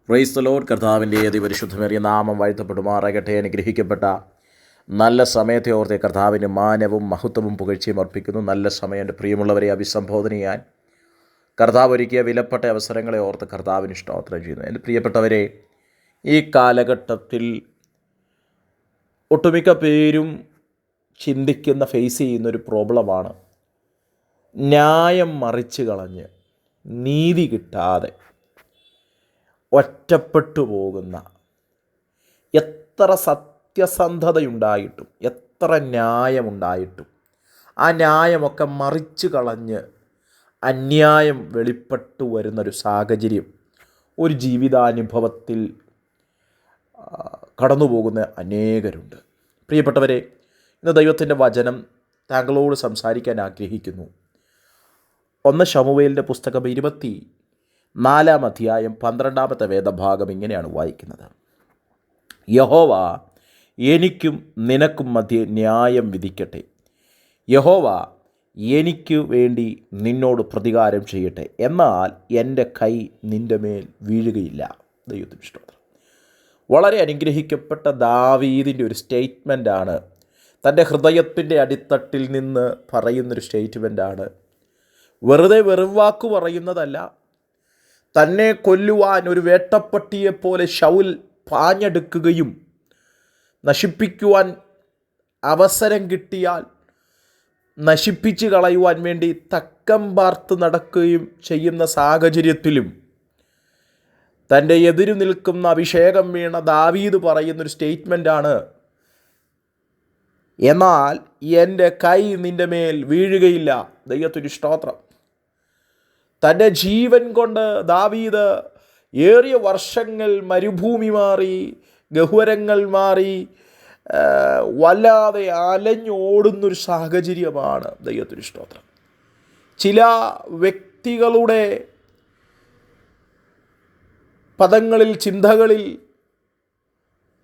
Praise the Lord. കർത്താവിൻ്റെ അതിപരിശുദ്ധമേറിയ നാമം വാഴ്ത്തപ്പെടുമാറാകട്ടെ. അനുഗ്രഹിക്കപ്പെട്ട നല്ല സമയത്തെ ഓർത്ത് കർത്താവിന് മാനവും മഹത്വവും പുകഴ്ചയും അർപ്പിക്കുന്നു. നല്ല സമയം എൻ്റെ പ്രിയമുള്ളവരെ അഭിസംബോധന ചെയ്യാൻ കർത്താവ് ഒരുക്കിയ വിലപ്പെട്ട അവസരങ്ങളെ ഓർത്ത് കർത്താവിന് സ്തോത്രം ചെയ്യുന്നു. എൻ്റെ പ്രിയപ്പെട്ടവരെ, ഈ കാലഘട്ടത്തിൽ ഒട്ടുമിക്ക പേരും ചിന്തിക്കുന്ന ഫേസ് ചെയ്യുന്നൊരു പ്രോബ്ലമാണ് ന്യായം മറിച്ച് കളഞ്ഞ് നീതി കിട്ടാതെ ഒറ്റപ്പെട്ടു പോകുന്ന, എത്ര സത്യസന്ധതയുണ്ടായിട്ടും എത്ര ന്യായമുണ്ടായിട്ടും ആ ന്യായമൊക്കെ മറിച്ച് കളഞ്ഞ് അന്യായം വെളിപ്പെട്ടു വരുന്നൊരു സാഹചര്യം ഒരു ജീവിതാനുഭവത്തിൽ കടന്നു പോകുന്ന അനേകരുണ്ട്. പ്രിയപ്പെട്ടവരെ, ഇന്ന് ദൈവത്തിൻ്റെ വചനം താങ്കളോട് സംസാരിക്കാൻ ആഗ്രഹിക്കുന്നു. 1 ശമൂവേലിൻ്റെ പുസ്തകം 24-ാം അധ്യായം 12-ാമത്തെ വേദഭാഗം ഇങ്ങനെയാണ് വായിക്കുന്നത്. യഹോവ എനിക്കും നിനക്കും മധ്യേ ന്യായം വിധിക്കട്ടെ. യഹോവ എനിക്ക് വേണ്ടി നിന്നോട് പ്രതികാരം ചെയ്യട്ടെ. എന്നാൽ എൻ്റെ കൈ നിൻ്റെ മേൽ വീഴുകയില്ല. ദൈവത്തിന് സ്തോത്രം. വളരെ അനുഗ്രഹിക്കപ്പെട്ട ദാവീദിൻ്റെ ഒരു സ്റ്റേറ്റ്മെൻറ്റാണ്. തൻ്റെ ഹൃദയത്തിൻ്റെ അടിത്തട്ടിൽ നിന്ന് പറയുന്നൊരു സ്റ്റേറ്റ്മെൻറ്റാണ്. വെറുതെ വെറും വാക്ക് പറയുന്നതല്ല. തന്നെ കൊല്ലുവാൻ ഒരു വേട്ടപ്പട്ടിയെപ്പോലെ ശൗൽ പാഞ്ഞെടുക്കുകയും നശിപ്പിക്കുവാൻ അവസരം കിട്ടിയാൽ നശിപ്പിച്ച് കളയുവാൻ വേണ്ടി തക്കം പാർത്ത് നടക്കുകയും ചെയ്യുന്ന സാഹചര്യത്തിലും തൻ്റെ എതിരു നിൽക്കുന്ന അഭിഷേകം വീണ ദാവീദ് പറയുന്നൊരു സ്റ്റേറ്റ്മെൻറ്റാണ്, എന്നാൽ എൻ്റെ കൈ നിൻ്റെ മേൽ വീഴുകയില്ല. ദൈവത്തിന് സ്തോത്രം. തൻ്റെ ജീവൻ കൊണ്ട് ദാവീദ് ഏറിയ വർഷങ്ങൾ മരുഭൂമി മാറി, ഗഹ്വരങ്ങൾ മാറി, വല്ലാതെ അലഞ്ഞോടുന്നൊരു സാഹചര്യമാണ്. ദൈവത്തിന് സ്തോത്രം. ചില വ്യക്തികളുടെ പദങ്ങളിൽ, ചിന്തകളിൽ,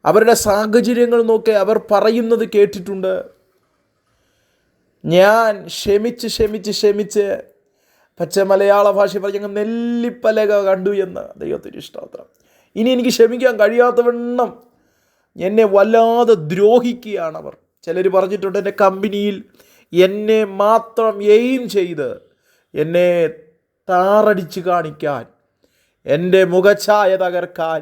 അവരുടെ സാഹചര്യങ്ങൾ നോക്കി അവർ പറയുന്നത് കേട്ടിട്ടുണ്ട്. ഞാൻ ക്ഷമിച്ച് പച്ച മലയാള ഭാഷ പറഞ്ഞ നെല്ലിപ്പലക കണ്ടു എന്ന്. ദൈവത്തിന് സ്തോത്രം. ഇനി എനിക്ക് ക്ഷമിക്കാൻ കഴിയാത്തവണ്ണം എന്നെ വല്ലാതെ ദ്രോഹിക്കുകയാണ് അവർ. ചിലർ പറഞ്ഞിട്ടുണ്ട്, എൻ്റെ കമ്പനിയിൽ എന്നെ മാത്രം എയിം ചെയ്ത് എന്നെ താറടിച്ച് കാണിക്കാൻ, എൻ്റെ മുഖഛായ തകർക്കാൻ,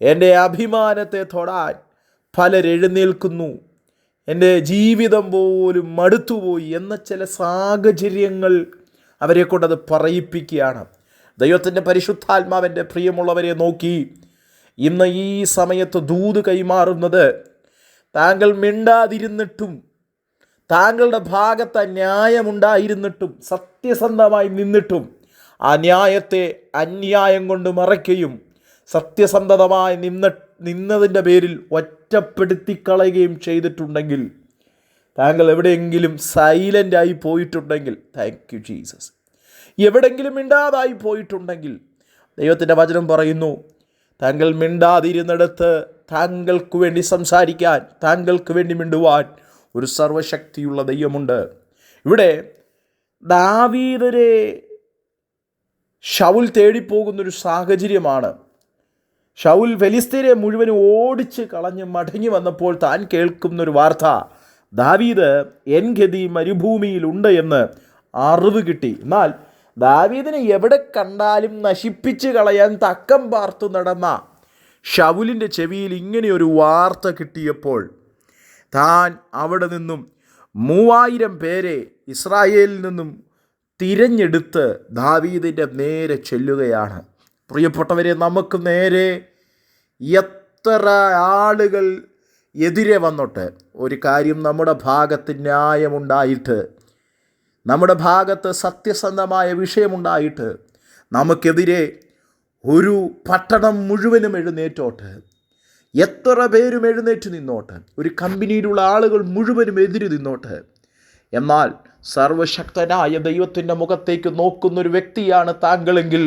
എൻ്റെ അഭിമാനത്തെ തൊടാൻ പലരെഴുന്നേൽക്കുന്നു. എൻ്റെ ജീവിതം പോലും മടുത്തുപോയി എന്ന ചില സാഹചര്യങ്ങൾ അവരെ കൊണ്ടത് പറയിപ്പിക്കുകയാണ്. ദൈവത്തിൻ്റെ പരിശുദ്ധാത്മാവിൻ്റെ പ്രിയമുള്ളവരെ നോക്കി ഇന്ന് ഈ സമയത്ത് ദൂത് കൈമാറുന്നത്, താങ്കൾ മിണ്ടാതിരുന്നിട്ടും, താങ്കളുടെ ഭാഗത്ത് ന്യായമുണ്ടായിരുന്നിട്ടും, സത്യസന്ധമായി നിന്നിട്ടും ആ ന്യായത്തെ അന്യായം കൊണ്ട് മറയ്ക്കുകയും സത്യസന്ധമായി നിന്നതിൻ്റെ പേരിൽ ഒറ്റപ്പെടുത്തിക്കളയുകയും ചെയ്തിട്ടുണ്ടെങ്കിൽ, താങ്കൾ എവിടെയെങ്കിലും സൈലൻ്റായി പോയിട്ടുണ്ടെങ്കിൽ, താങ്ക് യു ജീസസ്, എവിടെയെങ്കിലും മിണ്ടാതായി പോയിട്ടുണ്ടെങ്കിൽ, ദൈവത്തിൻ്റെ വചനം പറയുന്നു, താങ്കൾ മിണ്ടാതിരുന്നിടത്ത് താങ്കൾക്ക് വേണ്ടി സംസാരിക്കാൻ, താങ്കൾക്ക് വേണ്ടി മിണ്ടുവാൻ ഒരു സർവശക്തിയുള്ള ദൈവമുണ്ട്. ഇവിടെ ദാവീദിനെ ശൗൽ തേടിപ്പോകുന്നൊരു സാഹചര്യമാണ്. ശൗൽ ഫെലിസ്ത്യരെ മുഴുവനും ഓടിച്ച് കളഞ്ഞ് മടങ്ങി വന്നപ്പോൾ താൻ കേൾക്കുന്നൊരു വാർത്ത, ദാവീദ് എൻഗതി മരുഭൂമിയിലുണ്ട് എന്ന് അറിവ് കിട്ടി. എന്നാൽ ദാവീദിനെ എവിടെ കണ്ടാലും നശിപ്പിച്ച് കളയാൻ തക്കം പാർത്തു നടന്ന ശൗലിൻ്റെ ചെവിയിൽ ഇങ്ങനെയൊരു വാർത്ത കിട്ടിയപ്പോൾ താൻ അവിടെ നിന്നും 3000 പേരെ ഇസ്രായേലിൽ നിന്നും തിരഞ്ഞെടുത്ത് ദാവീദിൻ്റെ നേരെ ചെല്ലുകയാണ്. പ്രിയപ്പെട്ടവരെ, നമുക്ക് നേരെ എത്ര ആളുകൾ എതിരെ വന്നോട്ടെ, ഒരു കാര്യം, നമ്മുടെ ഭാഗത്ത് ന്യായമുണ്ടായിട്ട്, നമ്മുടെ ഭാഗത്ത് സത്യസന്ധമായ വിഷയമുണ്ടായിട്ട്, നമുക്കെതിരെ ഒരു പട്ടണം മുഴുവനും എഴുന്നേറ്റോട്ട്, എത്ര പേരും എഴുന്നേറ്റ് നിന്നോട്ട്, ഒരു കമ്പനിയിലുള്ള ആളുകൾ മുഴുവനും എതിര് നിന്നോട്ട്, എന്നാൽ സർവശക്തനായ ദൈവത്തിൻ്റെ മുഖത്തേക്ക് നോക്കുന്നൊരു വ്യക്തിയാണ് താങ്കളെങ്കിൽ,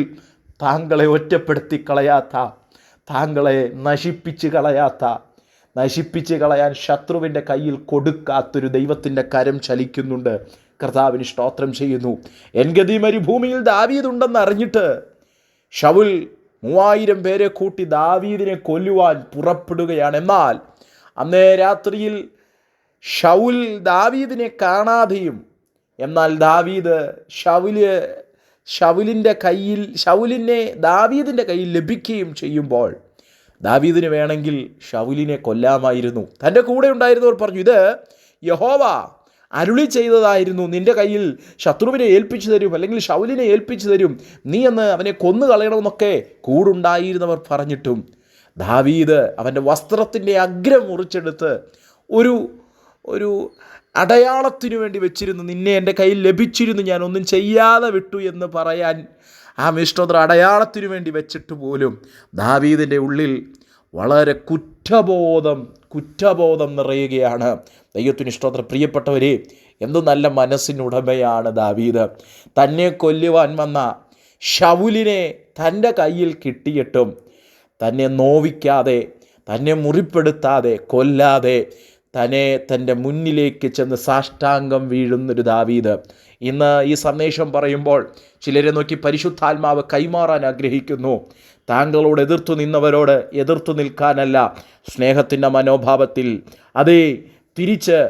താങ്കളെ ഒറ്റപ്പെടുത്തി കളയാത്ത, താങ്കളെ നശിപ്പിച്ച് കളയാൻ ശത്രുവിൻ്റെ കയ്യിൽ കൊടുക്കാത്തൊരു ദൈവത്തിൻ്റെ കരം ചലിക്കുന്നുണ്ട്. കർത്താവിന് സ്തോത്രം ചെയ്യുന്നു. എൻഗതി മരുഭൂമിയിൽ ദാവീദുണ്ടെന്ന് അറിഞ്ഞിട്ട് ശൗൽ 3000 പേരെ കൂട്ടി ദാവീദിനെ കൊല്ലുവാൻ പുറപ്പെടുകയാണ്. എന്നാൽ അന്നേ രാത്രിയിൽ ശൗൽ ദാവീദിനെ കാണാതെയും, എന്നാൽ ശൗലിനെ ദാവീദിൻ്റെ കയ്യിൽ ലഭിക്കുകയും ചെയ്യുമ്പോൾ ദാവീദിന് വേണമെങ്കിൽ ശൗലിനെ കൊല്ലാമായിരുന്നു. തൻ്റെ കൂടെ ഉണ്ടായിരുന്നവർ പറഞ്ഞു, ഇത് യഹോവ അരുളി ചെയ്തതായിരുന്നു, നിൻ്റെ കയ്യിൽ ശത്രുവിനെ ഏൽപ്പിച്ചു തരും, അല്ലെങ്കിൽ ശൗലിനെ ഏൽപ്പിച്ചു തരും, നീ എന്ന് അവനെ കൊന്നു കളയണമെന്നൊക്കെ കൂടുണ്ടായിരുന്നവർ പറഞ്ഞിട്ടും ദാവീദ് അവൻ്റെ വസ്ത്രത്തിൻ്റെ അഗ്രം മുറിച്ചെടുത്ത് ഒരു അടയാളത്തിനു വേണ്ടി വെച്ചിരുന്നു. നിന്നെ എൻ്റെ കയ്യിൽ ലഭിച്ചിരുന്നു, ഞാൻ ഒന്നും ചെയ്യാതെ വിട്ടു എന്ന് പറയാൻ സ്തോത്രം അടയാളത്തിനു വേണ്ടി വെച്ചിട്ട് പോലും ദാവീദിൻ്റെ ഉള്ളിൽ വളരെ കുറ്റബോധം നിറയുകയാണ്. ദൈവത്തിന് സ്തോത്രം. പ്രിയപ്പെട്ടവരെ, എന്തു നല്ല മനസ്സിനുടമയാണ് ദാവീദ്. തന്നെ കൊല്ലുവാൻ വന്ന ശൗലിനെ തൻ്റെ കയ്യിൽ കിട്ടിയിട്ടും തന്നെ നോവിക്കാതെ, തന്നെ മുറിപ്പെടുത്താതെ, കൊല്ലാതെ തൻ്റെ മുന്നിലേക്ക് ചെന്ന് സാഷ്ടാംഗം വീഴുന്നൊരു ദാവീദ്. ഇന്ന് ഈ സന്ദേശം പറയുമ്പോൾ ചിലരെ നോക്കി പരിശുദ്ധാത്മാവ് കൈമാറാൻ ആഗ്രഹിക്കുന്നു. താങ്കളോട് എതിർത്തു നിന്നവരോട് എതിർത്തു നിൽക്കാനല്ല, സ്നേഹത്തിൻ്റെ മനോഭാവത്തിൽ, അതേ തിരിച്ച്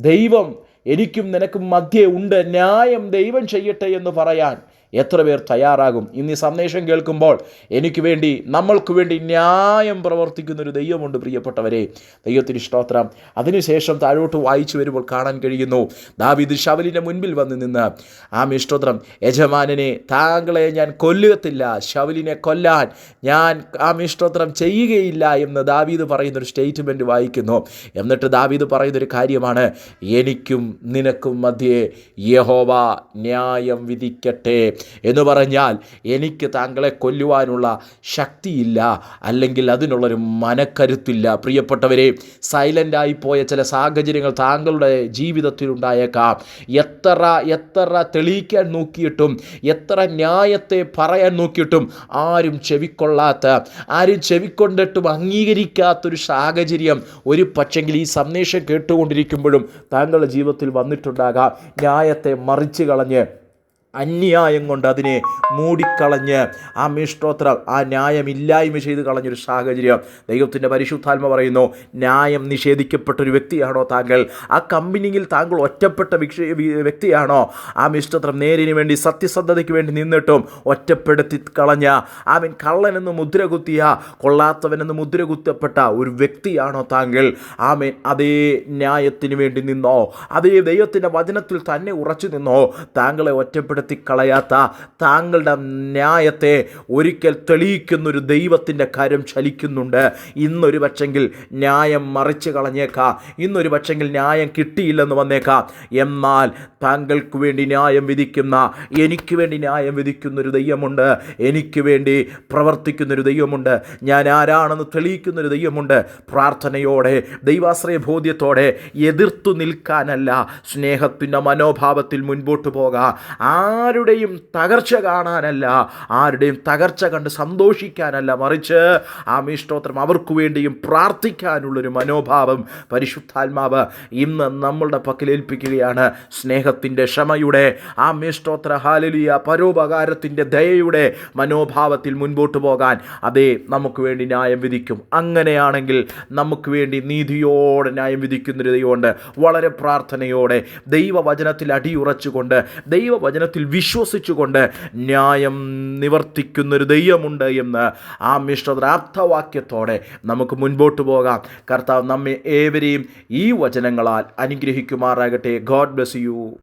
ദൈവം എനിക്കും നിനക്കും മധ്യേ ഉണ്ട്, ന്യായം ദൈവം ചെയ്യട്ടെ എന്ന് പറയാൻ എത്ര പേർ തയ്യാറാകും? ഇന്ന് ഈ സന്ദേശം കേൾക്കുമ്പോൾ എനിക്ക് വേണ്ടി, നമ്മൾക്ക് വേണ്ടി ന്യായം പ്രവർത്തിക്കുന്നൊരു ദൈവമുണ്ട് പ്രിയപ്പെട്ടവരെ. ദൈവത്തിന് സ്തോത്രം. അതിനുശേഷം താഴോട്ട് വായിച്ചു വരുമ്പോൾ കാണാൻ കഴിയുന്നു, ദാവീദ് ശൗലിൻ്റെ മുൻപിൽ വന്ന് നിന്ന് സ്തോത്രം, യജമാനനെ, താങ്കളെ ഞാൻ കൊല്ലുകത്തില്ല, ശൗലിനെ കൊല്ലാൻ ഞാൻ സ്തോത്രം ചെയ്യുകയില്ല എന്ന് ദാവീദ് പറയുന്നൊരു സ്റ്റേറ്റ്മെൻറ്റ് വായിക്കുന്നു. എന്നിട്ട് ദാവീദ് പറയുന്നൊരു കാര്യമാണ്, എനിക്കും നിനക്കും മധ്യേ യഹോവ ന്യായം വിധിക്കട്ടെ എന്ന് പറഞ്ഞാൽ എനിക്ക് താങ്കളെ കൊല്ലുവാനുള്ള ശക്തിയില്ല, അല്ലെങ്കിൽ അതിനുള്ളൊരു മനക്കരുത്തില്ല. പ്രിയപ്പെട്ടവരെ, സൈലൻ്റായി പോയ ചില സാഹചര്യങ്ങൾ താങ്കളുടെ ജീവിതത്തിലുണ്ടായേക്കാം. എത്ര തെളിയിക്കാൻ നോക്കിയിട്ടും, എത്ര ന്യായത്തെ പറയാൻ നോക്കിയിട്ടും ആരും ചെവിക്കൊണ്ടിട്ടും അംഗീകരിക്കാത്തൊരു സാഹചര്യം ഒരു പക്ഷെങ്കിൽ ഈ സന്ദേശം കേട്ടുകൊണ്ടിരിക്കുമ്പോഴും താങ്കളുടെ ജീവിതത്തിൽ വന്നിട്ടുണ്ടാകാം. ന്യായത്തെ മറിച്ച് കളഞ്ഞ്, അന്യായം കൊണ്ട് അതിനെ മൂടിക്കളഞ്ഞ് സ്തോത്രം ആ ന്യായം ഇല്ലായ്മ ചെയ്ത് കളഞ്ഞൊരു സാഹചര്യം. ദൈവത്തിൻ്റെ പരിശുദ്ധാത്മ പറയുന്നു, ന്യായം നിഷേധിക്കപ്പെട്ടൊരു വ്യക്തിയാണോ താങ്കൾ? ആ കമ്പനിയിൽ താങ്കൾ ഒറ്റപ്പെട്ട വ്യക്തിയാണോ? സ്തോത്രം നേരിന് വേണ്ടി, സത്യസന്ധതയ്ക്ക് വേണ്ടി നിന്നിട്ടും ഒറ്റപ്പെടുത്തി കളഞ്ഞ, കള്ളനെന്ന് മുദ്ര കുത്തിയ, കൊള്ളാത്തവനെന്ന് മുദ്ര കുത്തപ്പെട്ട ഒരു വ്യക്തിയാണോ താങ്കൾ? അതേ ന്യായത്തിന് വേണ്ടി നിന്നോ? അതേ ദൈവത്തിൻ്റെ വചനത്തിൽ തന്നെ ഉറച്ചു നിന്നോ? താങ്കളെ ഒറ്റപ്പെടുത്തി കളയാത്ത, താങ്കളുടെ ന്യായത്തെ ഒരിക്കൽ തെളിയിക്കുന്നൊരു ദൈവത്തിൻ്റെ കരം ചലിക്കുന്നുണ്ട്. ഇന്നൊരു പക്ഷെങ്കിൽ ന്യായം മറിച്ച് കളഞ്ഞേക്കാം, ഇന്നൊരു പക്ഷെങ്കിൽ ന്യായം കിട്ടിയില്ലെന്ന് വന്നേക്കാം. എന്നാൽ താങ്കൾക്ക് വേണ്ടി ന്യായം വിധിക്കുന്ന, എനിക്ക് വേണ്ടി ന്യായം വിധിക്കുന്നൊരു ദൈവമുണ്ട്, എനിക്ക് വേണ്ടി പ്രവർത്തിക്കുന്നൊരു ദൈവമുണ്ട്, ഞാൻ ആരാണെന്ന് തെളിയിക്കുന്നൊരു ദൈവമുണ്ട്. പ്രാർത്ഥനയോടെ, ദൈവാശ്രയ ബോധ്യത്തോടെ, എതിർത്തു നിൽക്കാനല്ല, സ്നേഹത്തിൻ്റെ മനോഭാവത്തിൽ മുൻപോട്ട് പോകാം. ആരുടെയും തകർച്ച കാണാനല്ല, ആരുടെയും തകർച്ച കണ്ട് സന്തോഷിക്കാനല്ല, മറിച്ച് സ്തോത്രം അവർക്ക് വേണ്ടിയും പ്രാർത്ഥിക്കാനുള്ളൊരു മനോഭാവം പരിശുദ്ധാത്മാവ് ഇന്ന് നമ്മളുടെ പക്കൽ ഏൽപ്പിക്കുകയാണ്. സ്നേഹത്തിൻ്റെ, ക്ഷമയുടെ, സ്തോത്ര ഹല്ലേലൂയ, പരോപകാരത്തിൻ്റെ, ദയയുടെ മനോഭാവത്തിൽ മുൻപോട്ട് പോകാൻ അതേ നമുക്ക് വേണ്ടി ന്യായം വിധിക്കും. അങ്ങനെയാണെങ്കിൽ നമുക്ക് വേണ്ടി നീതിയോടെ ന്യായം വിധിക്കുന്നൊരു ദൈവമുണ്ട്. വളരെ പ്രാർത്ഥനയോടെ ദൈവവചനത്തിൽ അടിയുറച്ചുകൊണ്ട്, ദൈവവചനത്തിൽ വിശ്വസിച്ചുകൊണ്ട് ന്യായം നിവർത്തിക്കുന്നൊരു ദൈവമുണ്ട് എന്ന് അർത്ഥവാക്യത്തോടെ നമുക്ക് മുൻപോട്ട് പോകാം. കർത്താവ് നമ്മെ ഏവരെയും ഈ വചനങ്ങളാൽ അനുഗ്രഹിക്കുമാറാകട്ടെ. God bless you.